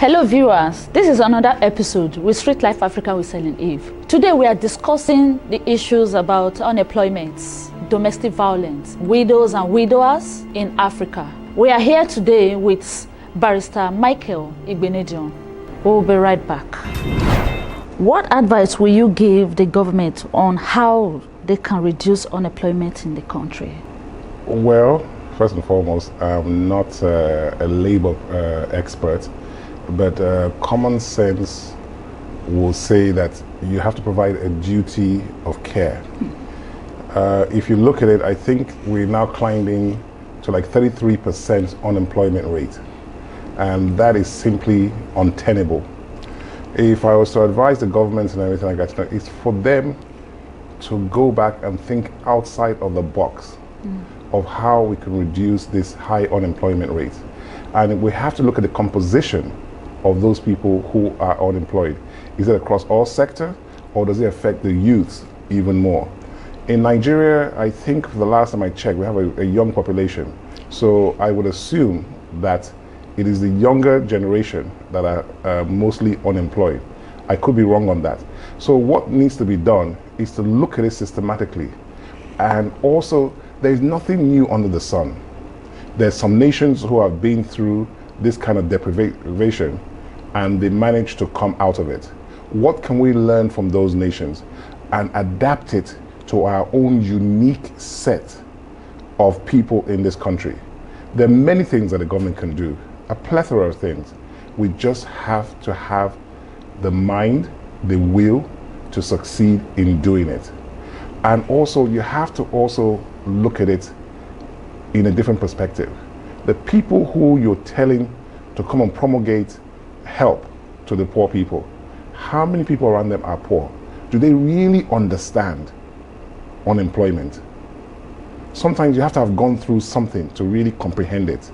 Hello viewers, this is another episode with Street Life Africa with Celine Eve. Today we are discussing the issues about unemployment, domestic violence, widows and widowers in Africa. We are here today with Barrister Michael Igbenedion. We'll be right back. What advice will you give the government on how they can reduce unemployment in the country? Well, first and foremost, I'm not a labor expert, but common sense will say that you have to provide a duty of care. If you look at it, I think we're now climbing to like 33% unemployment rate, and that is simply untenable. If I was to advise the government and everything like that, it's for them to go back and think outside of the box of how we can reduce this high unemployment rate. And we have to look at the composition of those people who are unemployed. Is it across all sectors, or does it affect the youth even more? In Nigeria, I think the last time I checked, we have a young population. So I would assume that it is the younger generation that are mostly unemployed. I could be wrong on that. So what needs to be done is to look at it systematically. And also, there's nothing new under the sun. There's some nations who have been through this kind of deprivation and they managed to come out of it. What can we learn from those nations and adapt it to our own unique set of people in this country? There are many things that the government can do, a plethora of things. We just have to have the mind, the will to succeed in doing it. And also, you have to also look at it in a different perspective. The people who you're telling to come and promulgate help to the poor people, how many people around them are poor? Do they really understand unemployment? Sometimes you have to have gone through something to really comprehend it.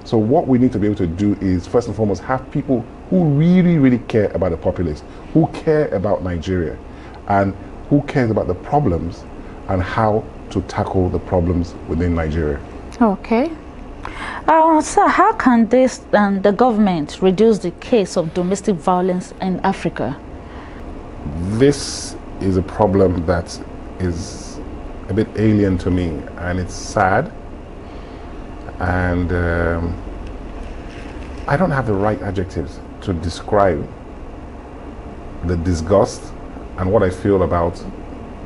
So what we need to be able to do is, first and foremost, have people who really, really care about the populace, who care about Nigeria, and who cares about the problems and how to tackle the problems within Nigeria. Okay. Sir, how can this and the government reduce the case of domestic violence in Africa? This is a problem that is a bit alien to me, and it's sad. And I don't have the right adjectives to describe the disgust and what I feel about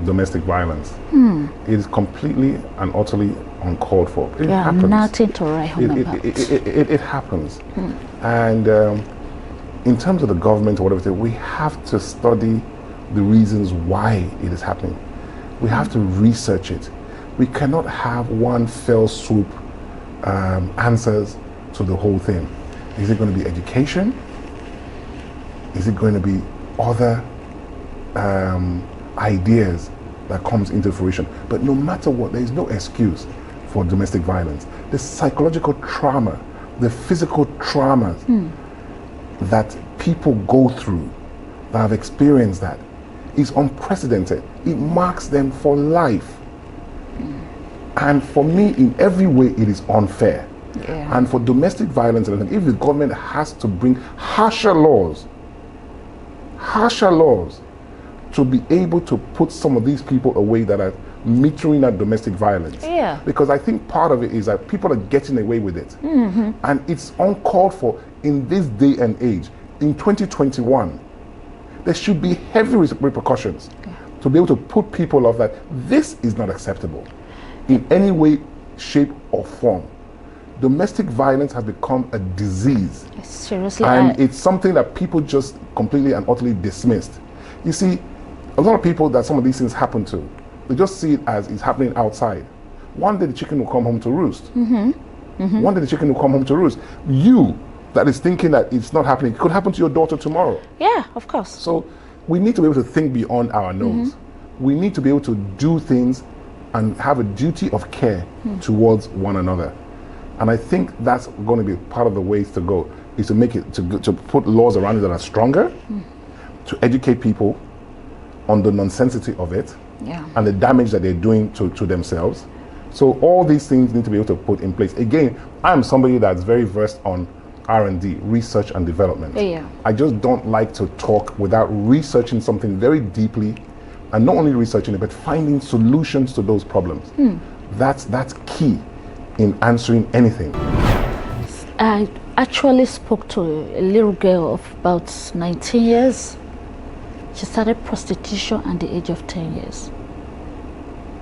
domestic violence. It is completely and utterly uncalled for. It happens. Nothing to write home about. It happens. And in terms of the government or whatever, we have to study the reasons why it is happening. We have to research it. We cannot have one fell swoop answers to the whole thing. Is it going to be education? Is it going to be other ideas that comes into fruition? But no matter what, there is no excuse for domestic violence. The psychological trauma, the physical traumas that people go through, that have experienced that, is unprecedented. It marks them for life. And for me, in every way, it is unfair. Yeah. And for domestic violence, if the government has to bring harsher laws to be able to put some of these people away that are metering that domestic violence. Yeah. Because I think part of it is that people are getting away with it. And it's uncalled for in this day and age. In 2021, there should be heavy repercussions to be able to put people off that this is not acceptable in any way, shape, or form. Domestic violence has become a disease. Seriously. And it's something that people just completely and utterly dismissed. You see, a lot of people that some of these things happen to, they just see it as it's happening outside. One day the chicken will come home to roost. One day the chicken will come home to roost. You that is thinking that it's not happening, it could happen to your daughter tomorrow. Yeah, of course. So we need to be able to think beyond our nose. We need to be able to do things and have a duty of care towards one another. And I think that's going to be part of the ways to go, is to make it, to put laws around it that are stronger, to educate people on the nonsensity of it, and the damage that they're doing to themselves. So all these things need to be able to put in place. Again, I'm somebody that's very versed on R&D, research and development. Yeah. I just don't like to talk without researching something very deeply, and not only researching it, but finding solutions to those problems. That's key in answering anything. I actually spoke to a little girl of about 19 years. She started prostitution at the age of 10 years.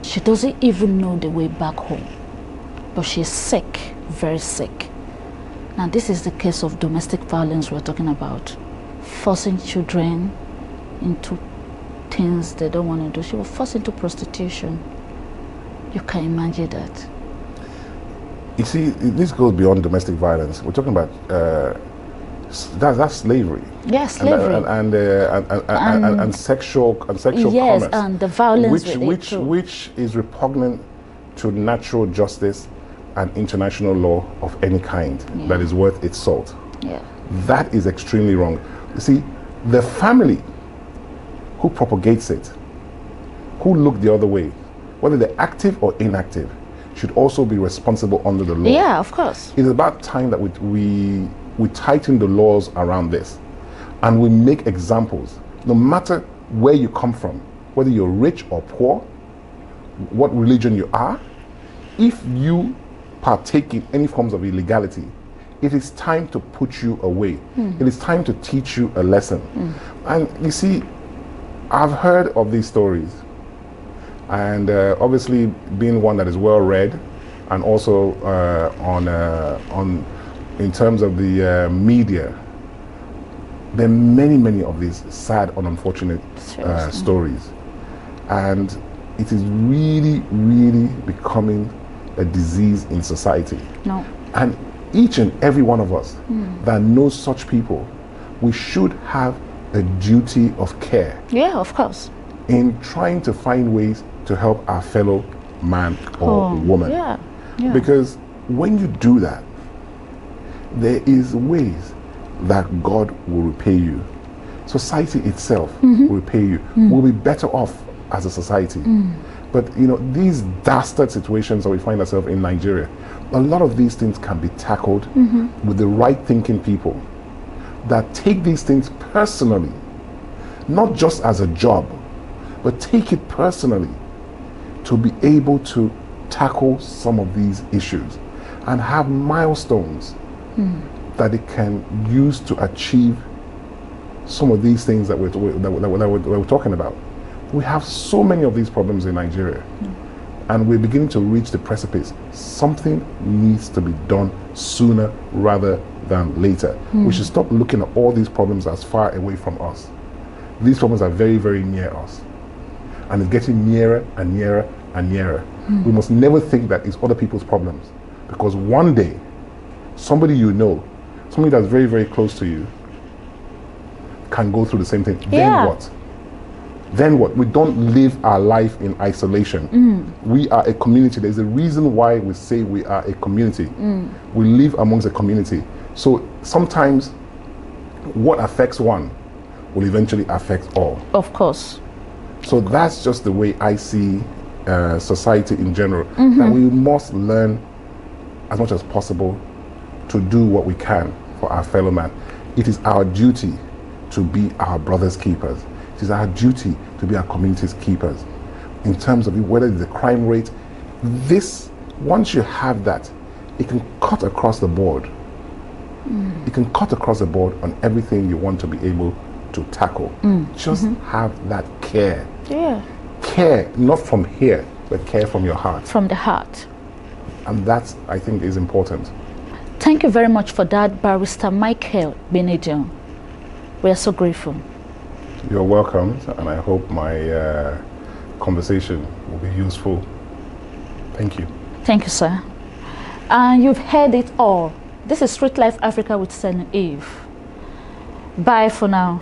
She doesn't even know the way back home, but she's sick, very sick. Now this is the case of domestic violence we're talking about. Forcing children into things they don't want to do. She was forced into prostitution. You can imagine that. You see, this goes beyond domestic violence. We're talking about that's slavery. Yeah, slavery. And sexual yes, commerce. And the violence which is repugnant to natural justice and international law of any kind that is worth its salt. Yeah. That is extremely wrong. You see, the family who propagates it, who look the other way, whether they're active or inactive, should also be responsible under the law. Yeah, of course. It's about time that we tighten the laws around this, and we make examples. No matter where you come from, whether you're rich or poor, what religion you are, if you partake in any forms of illegality, it is time to put you away. It is time to teach you a lesson. And you see, I've heard of these stories, and obviously being one that is well read, and also on in terms of the media, there are many of these sad and unfortunate stories, and it is really becoming a disease in society. No. And each and every one of us that knows such people, we should have a duty of care. Yeah, of course. In trying to find ways to help our fellow man or woman. Yeah. Because when you do that, there is ways that God will repay you. Society itself will repay you. We'll be better off as a society. But you know, these dastard situations that we find ourselves in Nigeria, a lot of these things can be tackled with the right thinking people that take these things personally, not just as a job, but take it personally to be able to tackle some of these issues and have milestones that they can use to achieve some of these things that we're talking about. We have so many of these problems in Nigeria, and we're beginning to reach the precipice. Something needs to be done sooner rather than later. We should stop looking at all these problems as far away from us. These problems are very near us, and it's getting nearer and nearer and nearer. We must never think that it's other people's problems, because one day somebody you know, somebody that's very close to you, can go through the same thing. Then what? Then what? We don't live our life in isolation. We are a community. There's a reason why we say we are a community. We live amongst a community. So sometimes what affects one will eventually affect all. Of course. So that's just the way I see society in general. That we must learn as much as possible to do what we can for our fellow man. It is our duty to be our brother's keepers. It is our duty to be our community's keepers. In terms of whether it's the crime rate, this, once you have that, it can cut across the board. It can cut across the board on everything you want to be able to tackle. Just have that care. Yeah. Care, not from here, but care from your heart. From the heart. And that, I think, is important. Thank you very much for that, Barrister Michael Benedion. We are so grateful. You're welcome, and I hope my conversation will be useful. Thank you. Thank you, sir. And you've heard it all. This is Street Life Africa with Selen Eve. Bye for now.